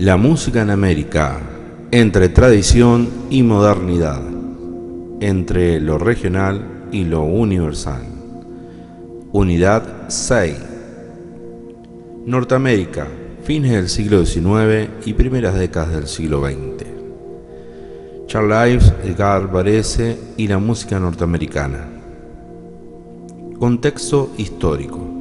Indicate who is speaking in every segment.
Speaker 1: La música en América, entre tradición y modernidad, entre lo regional y lo universal. Unidad 6. Norteamérica, fines del siglo XIX y primeras décadas del siglo XX. Charles Ives, Edgar Varese y la música norteamericana. Contexto histórico.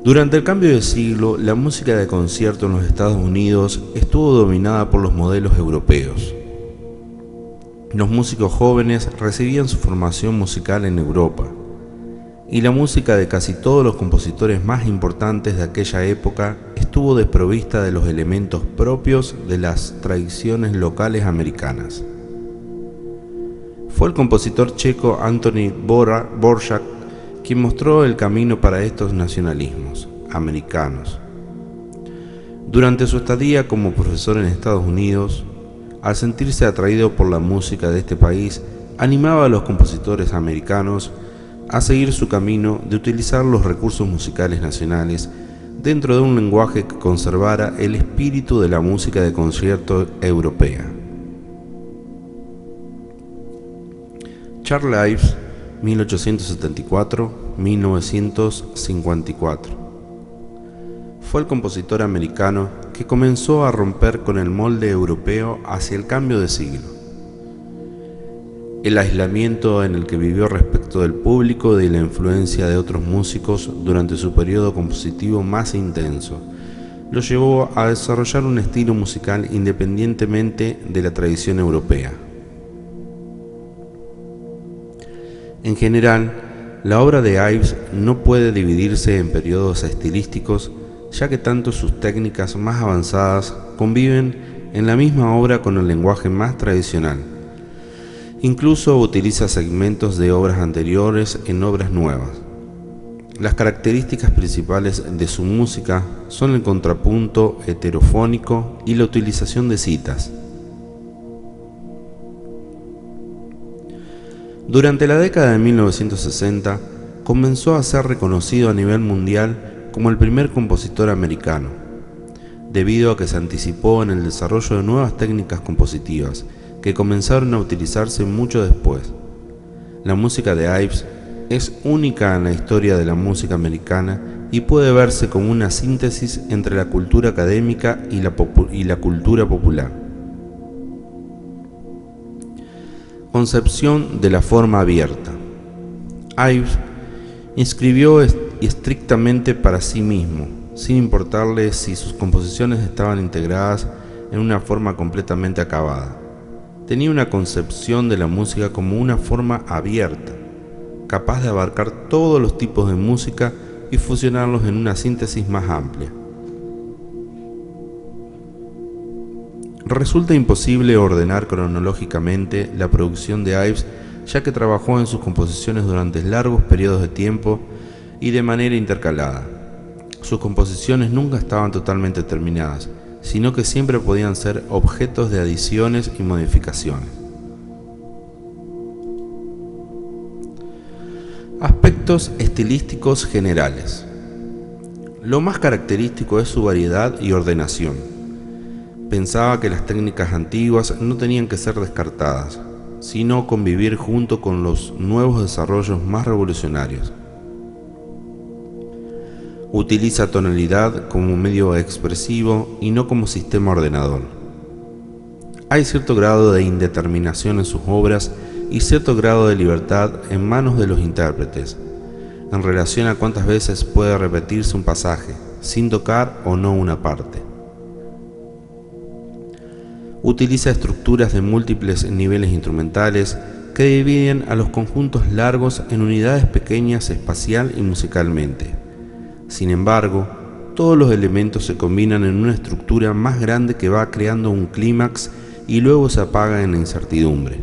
Speaker 1: Durante el cambio de siglo, la música de concierto en los Estados Unidos estuvo dominada por los modelos europeos. Los músicos jóvenes recibían su formación musical en Europa, y la música de casi todos los compositores más importantes de aquella época estuvo desprovista de los elementos propios de las tradiciones locales americanas. Fue el compositor checo Anthony Dvořák quien mostró el camino para estos nacionalismos americanos. Durante su estadía como profesor en Estados Unidos, al sentirse atraído por la música de este país, animaba a los compositores americanos a seguir su camino de utilizar los recursos musicales nacionales dentro de un lenguaje que conservara el espíritu de la música de concierto europea. Charles Ives, 1874-1954. Fue el compositor americano que comenzó a romper con el molde europeo hacia el cambio de siglo. El aislamiento en el que vivió respecto del público y de la influencia de otros músicos durante su periodo compositivo más intenso lo llevó a desarrollar un estilo musical independientemente de la tradición europea. En general, la obra de Ives no puede dividirse en periodos estilísticos, ya que tanto sus técnicas más avanzadas conviven en la misma obra con el lenguaje más tradicional. Incluso utiliza segmentos de obras anteriores en obras nuevas. Las características principales de su música son el contrapunto heterofónico y la utilización de citas. Durante la década de 1960, comenzó a ser reconocido a nivel mundial como el primer compositor americano, debido a que se anticipó en el desarrollo de nuevas técnicas compositivas que comenzaron a utilizarse mucho después. La música de Ives es única en la historia de la música americana y puede verse como una síntesis entre la cultura académica y la cultura popular. Concepción de la forma abierta. Ives escribió estrictamente para sí mismo, sin importarle si sus composiciones estaban integradas en una forma completamente acabada. Tenía una concepción de la música como una forma abierta, capaz de abarcar todos los tipos de música y fusionarlos en una síntesis más amplia. Resulta imposible ordenar cronológicamente la producción de Ives, ya que trabajó en sus composiciones durante largos periodos de tiempo y de manera intercalada. Sus composiciones nunca estaban totalmente terminadas, sino que siempre podían ser objetos de adiciones y modificaciones. Aspectos estilísticos generales. Lo más característico es su variedad y ordenación. Pensaba que las técnicas antiguas no tenían que ser descartadas, sino convivir junto con los nuevos desarrollos más revolucionarios. Utiliza tonalidad como medio expresivo y no como sistema ordenador. Hay cierto grado de indeterminación en sus obras y cierto grado de libertad en manos de los intérpretes, en relación a cuántas veces puede repetirse un pasaje, sin tocar o no una parte. Utiliza estructuras de múltiples niveles instrumentales que dividen a los conjuntos largos en unidades pequeñas espacial y musicalmente. Sin embargo, todos los elementos se combinan en una estructura más grande que va creando un clímax y luego se apaga en la incertidumbre.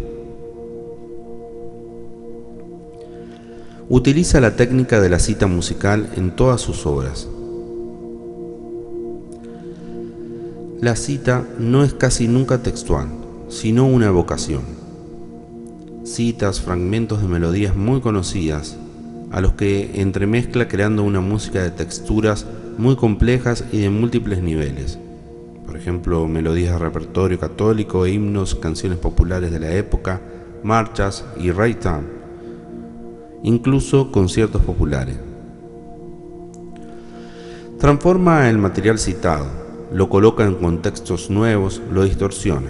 Speaker 1: Utiliza la técnica de la cita musical en todas sus obras. La cita no es casi nunca textual, sino una evocación. Citas fragmentos de melodías muy conocidas, a los que entremezcla creando una música de texturas muy complejas y de múltiples niveles. por ejemplo, melodías de repertorio católico, himnos, canciones populares de la época, marchas y ragtime, incluso conciertos populares. Transforma el material citado, lo coloca en contextos nuevos, lo distorsiona.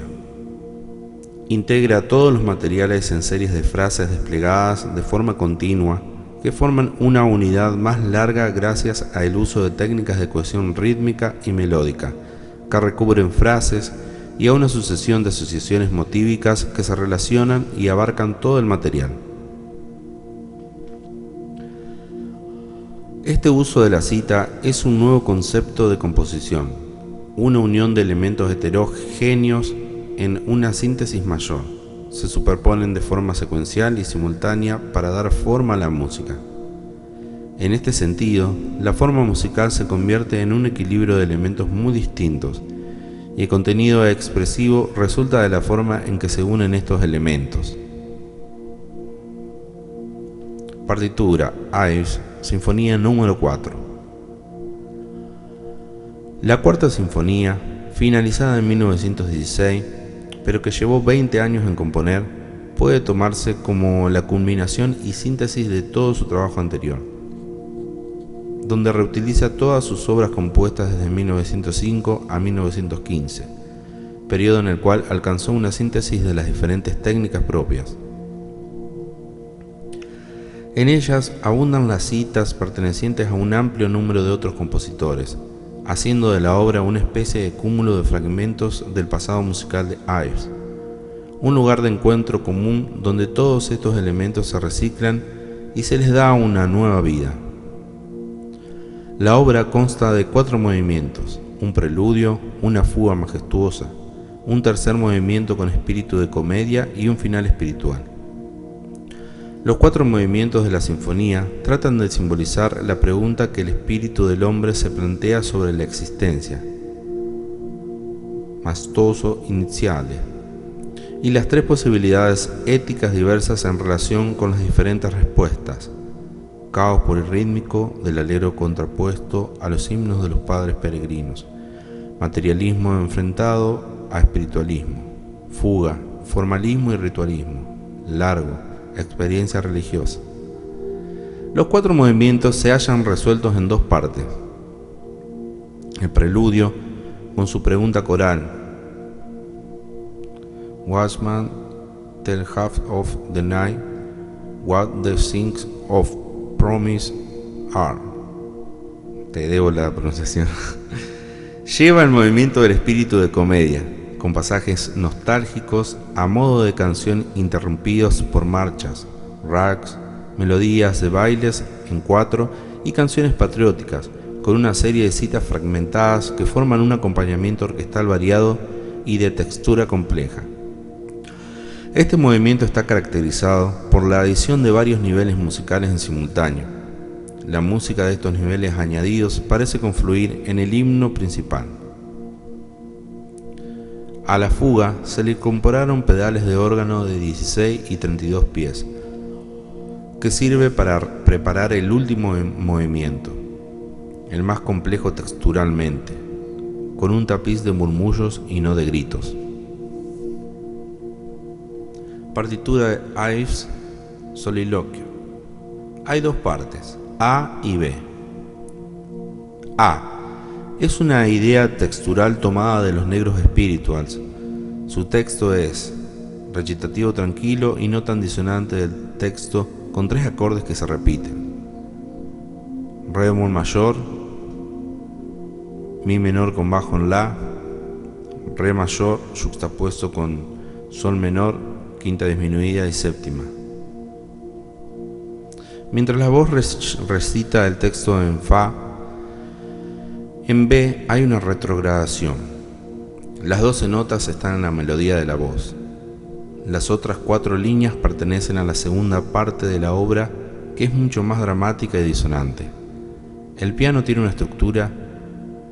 Speaker 1: Integra todos los materiales en series de frases desplegadas de forma continua que forman una unidad más larga gracias al uso de técnicas de cohesión rítmica y melódica, que recubren frases y a una sucesión de asociaciones motívicas que se relacionan y abarcan todo el material. Este uso de la cita es un nuevo concepto de composición, una unión de elementos heterogéneos en una síntesis mayor. Se superponen de forma secuencial y simultánea para dar forma a la música. En este sentido, la forma musical se convierte en un equilibrio de elementos muy distintos, y el contenido expresivo resulta de la forma en que se unen estos elementos. Partitura, Ives, Sinfonía número 4. La cuarta sinfonía, finalizada en 1916, pero que llevó 20 años en componer, puede tomarse como la culminación y síntesis de todo su trabajo anterior, donde reutiliza todas sus obras compuestas desde 1905 a 1915, periodo en el cual alcanzó una síntesis de las diferentes técnicas propias. En ellas abundan las citas pertenecientes a un amplio número de otros compositores, haciendo de la obra una especie de cúmulo de fragmentos del pasado musical de Ives, un lugar de encuentro común donde todos estos elementos se reciclan y se les da una nueva vida. La obra consta de 4 movimientos, un preludio, una fuga majestuosa, un tercer movimiento con espíritu de comedia y un final espiritual. Los 4 movimientos de la sinfonía tratan de simbolizar la pregunta que el espíritu del hombre se plantea sobre la existencia, mastoso iniziale, y las 3 posibilidades éticas diversas en relación con las diferentes respuestas: caos polirrítmico del alero contrapuesto a los himnos de los padres peregrinos, materialismo enfrentado a espiritualismo, fuga, formalismo y ritualismo, largo, experiencia religiosa. Los 4 movimientos se hallan resueltos en 2 partes. El preludio, con su pregunta coral, Watchman, tell half of the night what the things of promise are. Te debo la pronunciación. Lleva el movimiento del espíritu de comedia, con pasajes nostálgicos a modo de canción interrumpidos por marchas, rags, melodías de bailes en 4 y canciones patrióticas, con una serie de citas fragmentadas que forman un acompañamiento orquestal variado y de textura compleja. Este movimiento está caracterizado por la adición de varios niveles musicales en simultáneo. La música de estos niveles añadidos parece confluir en el himno principal. A la fuga se le incorporaron pedales de órgano de 16 y 32 pies, que sirve para preparar el último movimiento, el más complejo texturalmente, con un tapiz de murmullos y no de gritos. Partitura de Ives, Soliloquio. Hay 2 partes, A y B. A. Es una idea textural tomada de los Negros Spirituals. Su texto es recitativo tranquilo y no tan disonante del texto, con 3 acordes que se repiten: Re bemol mayor, Mi menor con bajo en La, Re mayor yuxtapuesto con Sol menor, quinta disminuida y séptima. Mientras la voz recita el texto en Fa, en B hay una retrogradación. Las 12 notas están en la melodía de la voz. Las otras 4 líneas pertenecen a la segunda parte de la obra, que es mucho más dramática y disonante. El piano tiene una estructura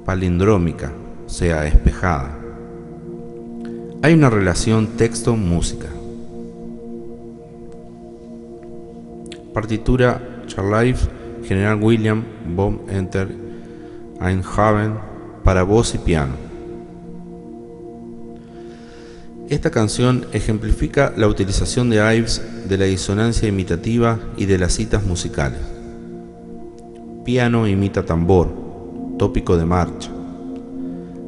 Speaker 1: palindrómica, o sea, espejada. Hay una relación texto-música. Partitura Charlive, General William von Enter Einthoven, para voz y piano. Esta canción ejemplifica la utilización de Ives de la disonancia imitativa y de las citas musicales. Piano imita tambor, tópico de marcha.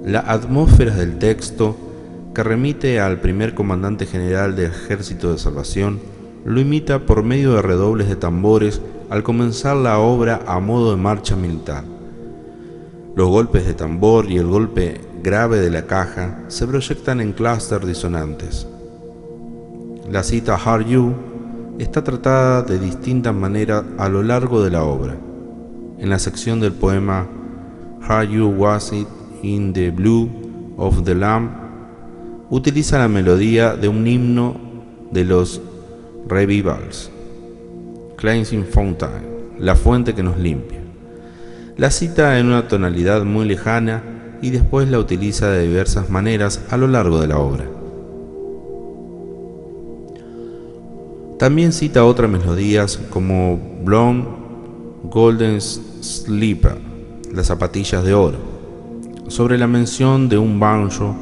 Speaker 1: La atmósfera del texto, que remite al primer comandante general del Ejército de Salvación, lo imita por medio de redobles de tambores al comenzar la obra a modo de marcha militar. Los golpes de tambor y el golpe grave de la caja se proyectan en clúster disonantes. La cita Are You está tratada de distintas maneras a lo largo de la obra. En la sección del poema Are You Was It in the Blue of the Lamb utiliza la melodía de un himno de los Revivals, Cleansing Fountain, la fuente que nos limpia. La cita en una tonalidad muy lejana y después la utiliza de diversas maneras a lo largo de la obra. También cita otras melodías como Blonde Golden Slipper, las zapatillas de oro, sobre la mención de un banjo,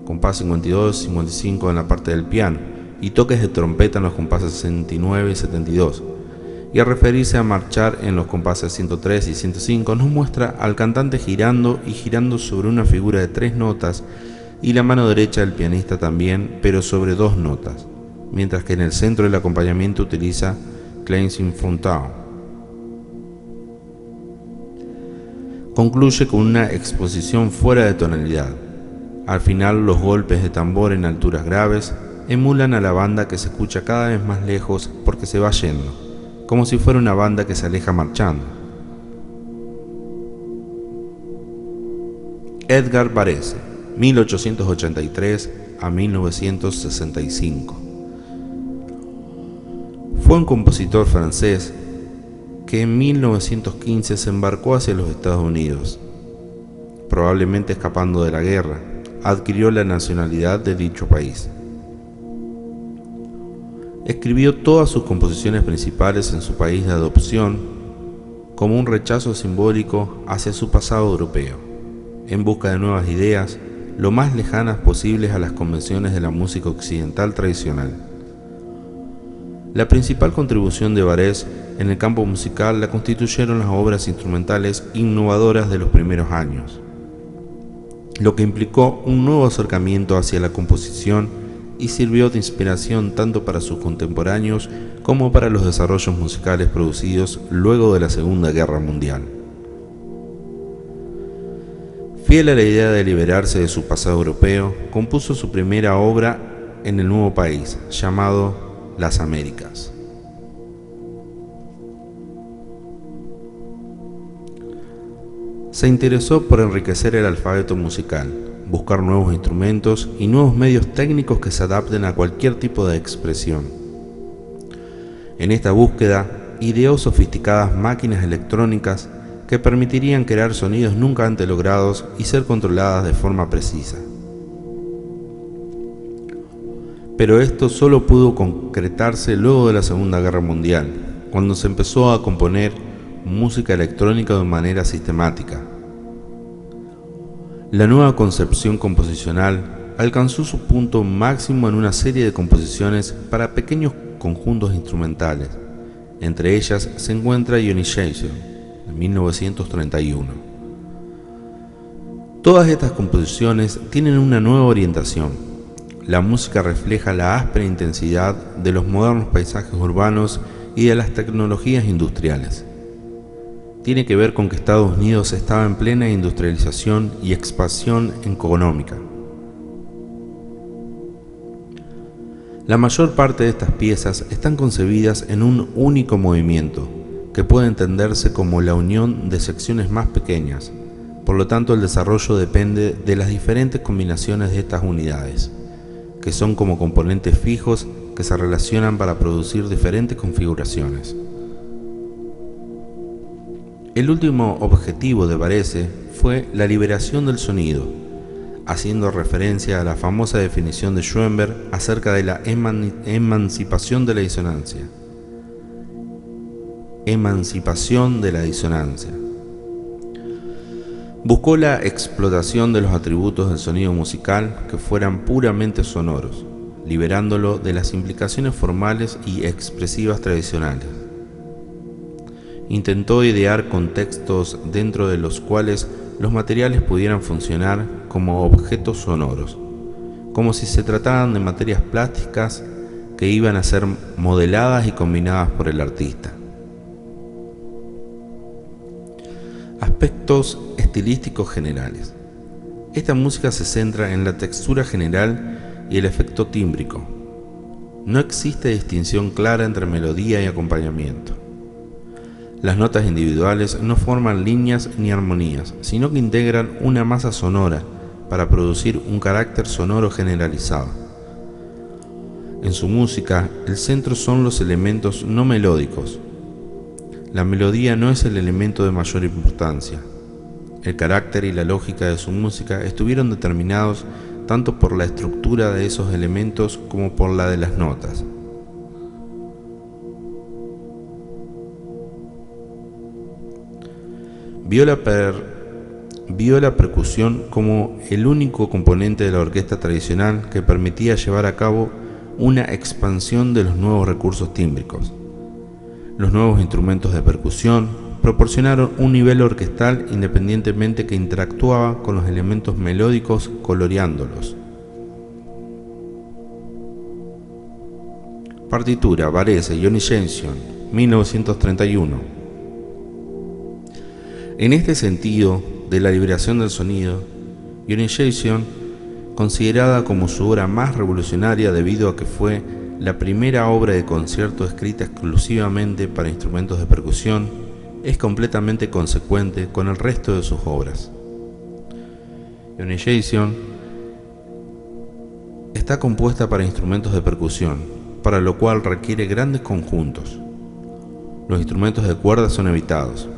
Speaker 1: compás 52 y 55 en la parte del piano, y toques de trompeta en los compases 69 y 72. Y al referirse a marchar en los compases 103 y 105, nos muestra al cantante girando y girando sobre una figura de 3 notas y la mano derecha del pianista también, pero sobre 2 notas, mientras que en el centro del acompañamiento utiliza Cleansing Fountain. Concluye con una exposición fuera de tonalidad. Al final, los golpes de tambor en alturas graves emulan a la banda que se escucha cada vez más lejos porque se va yendo, como si fuera una banda que se aleja marchando. Edgar Varese, 1883 a 1965. Fue un compositor francés que en 1915 se embarcó hacia los Estados Unidos. Probablemente escapando de la guerra, adquirió la nacionalidad de dicho país. Escribió todas sus composiciones principales en su país de adopción como un rechazo simbólico hacia su pasado europeo, en busca de nuevas ideas lo más lejanas posibles a las convenciones de la música occidental tradicional. La principal contribución de Varese en el campo musical la constituyeron las obras instrumentales innovadoras de los primeros años, lo que implicó un nuevo acercamiento hacia la composición y sirvió de inspiración tanto para sus contemporáneos como para los desarrollos musicales producidos luego de la Segunda Guerra Mundial. Fiel a la idea de liberarse de su pasado europeo, compuso su primera obra en el nuevo país, llamado Las Américas. Se interesó por enriquecer el alfabeto musical, buscar nuevos instrumentos y nuevos medios técnicos que se adapten a cualquier tipo de expresión. En esta búsqueda, ideó sofisticadas máquinas electrónicas que permitirían crear sonidos nunca antes logrados y ser controladas de forma precisa. Pero esto solo pudo concretarse luego de la Segunda Guerra Mundial, cuando se empezó a componer música electrónica de manera sistemática. La nueva concepción composicional alcanzó su punto máximo en una serie de composiciones para pequeños conjuntos instrumentales. Entre ellas se encuentra Ionization, de 1931. Todas estas composiciones tienen una nueva orientación. La música refleja la áspera intensidad de los modernos paisajes urbanos y de las tecnologías industriales. Tiene que ver con que Estados Unidos estaba en plena industrialización y expansión económica. La mayor parte de estas piezas están concebidas en un único movimiento, que puede entenderse como la unión de secciones más pequeñas. Por lo tanto, el desarrollo depende de las diferentes combinaciones de estas unidades, que son como componentes fijos que se relacionan para producir diferentes configuraciones. El último objetivo de Varese fue la liberación del sonido, haciendo referencia a la famosa definición de Schoenberg acerca de la emancipación de la disonancia. Emancipación de la disonancia. Buscó la explotación de los atributos del sonido musical que fueran puramente sonoros, liberándolo de las implicaciones formales y expresivas tradicionales. Intentó idear contextos dentro de los cuales los materiales pudieran funcionar como objetos sonoros, como si se trataran de materias plásticas que iban a ser modeladas y combinadas por el artista. Aspectos estilísticos generales. Esta música se centra en la textura general y el efecto tímbrico. No existe distinción clara entre melodía y acompañamiento. Las notas individuales no forman líneas ni armonías, sino que integran una masa sonora para producir un carácter sonoro generalizado. En su música, el centro son los elementos no melódicos. La melodía no es el elemento de mayor importancia. El carácter y la lógica de su música estuvieron determinados tanto por la estructura de esos elementos como por la de las notas. Vio la percusión como el único componente de la orquesta tradicional que permitía llevar a cabo una expansión de los nuevos recursos tímbricos. Los nuevos instrumentos de percusión proporcionaron un nivel orquestal independientemente que interactuaba con los elementos melódicos coloreándolos. Partitura, Varese, Johnny Jensen, 1931. En este sentido de la liberación del sonido, Johnny Jensen, considerada como su obra más revolucionaria debido a que fue la primera obra de concierto escrita exclusivamente para instrumentos de percusión, es completamente consecuente con el resto de sus obras. Johnny Jensen está compuesta para instrumentos de percusión, para lo cual requiere grandes conjuntos. Los instrumentos de cuerda son evitados.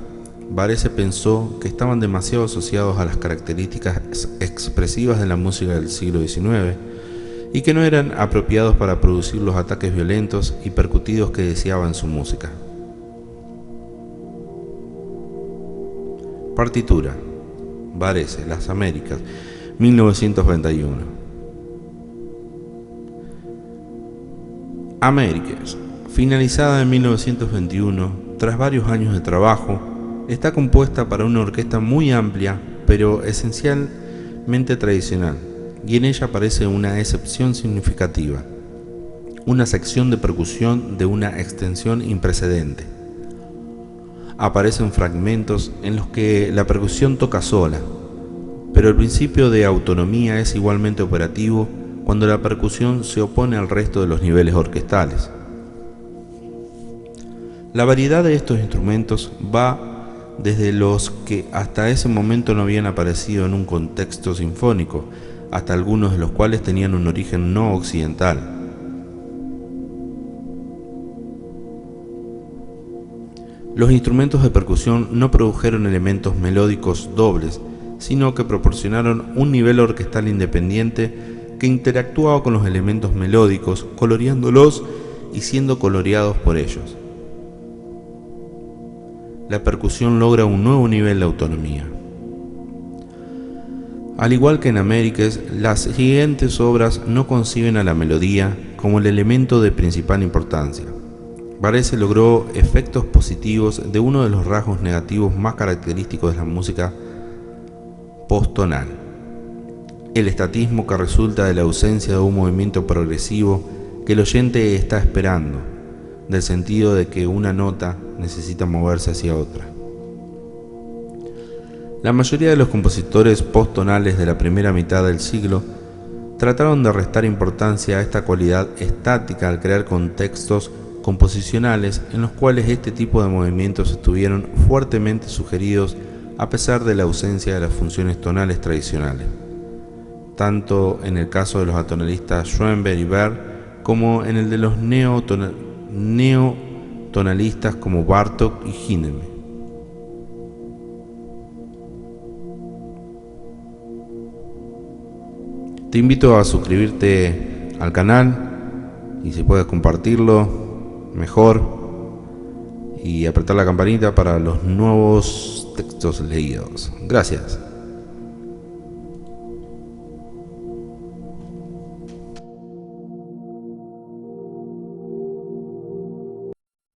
Speaker 1: Varese pensó que estaban demasiado asociados a las características expresivas de la música del siglo XIX y que no eran apropiados para producir los ataques violentos y percutidos que deseaba en su música. Partitura, Varese, Las Américas, 1921. Américas, finalizada en 1921, tras varios años de trabajo, está compuesta para una orquesta muy amplia, pero esencialmente tradicional, y en ella aparece una excepción significativa, una sección de percusión de una extensión imprecedente. Aparecen fragmentos en los que la percusión toca sola, pero el principio de autonomía es igualmente operativo cuando la percusión se opone al resto de los niveles orquestales. La variedad de estos instrumentos va desde los que hasta ese momento no habían aparecido en un contexto sinfónico, hasta algunos de los cuales tenían un origen no occidental. Los instrumentos de percusión no produjeron elementos melódicos dobles, sino que proporcionaron un nivel orquestal independiente que interactuaba con los elementos melódicos, coloreándolos y siendo coloreados por ellos. La percusión logra un nuevo nivel de autonomía. Al igual que en Américas, las siguientes obras no conciben a la melodía como el elemento de principal importancia. Varese logró efectos positivos de uno de los rasgos negativos más característicos de la música posttonal: el estatismo que resulta de la ausencia de un movimiento progresivo que el oyente está esperando, del sentido de que una nota necesita moverse hacia otra. La mayoría de los compositores posttonales de la primera mitad del siglo trataron de restar importancia a esta cualidad estática al crear contextos composicionales en los cuales este tipo de movimientos estuvieron fuertemente sugeridos a pesar de la ausencia de las funciones tonales tradicionales, tanto en el caso de los atonalistas Schoenberg y Berg como en el de los neotonalistas como Bartók y Hindemith. Te invito a suscribirte al canal y si puedes compartirlo, mejor, y apretar la campanita para los nuevos textos leídos. Gracias.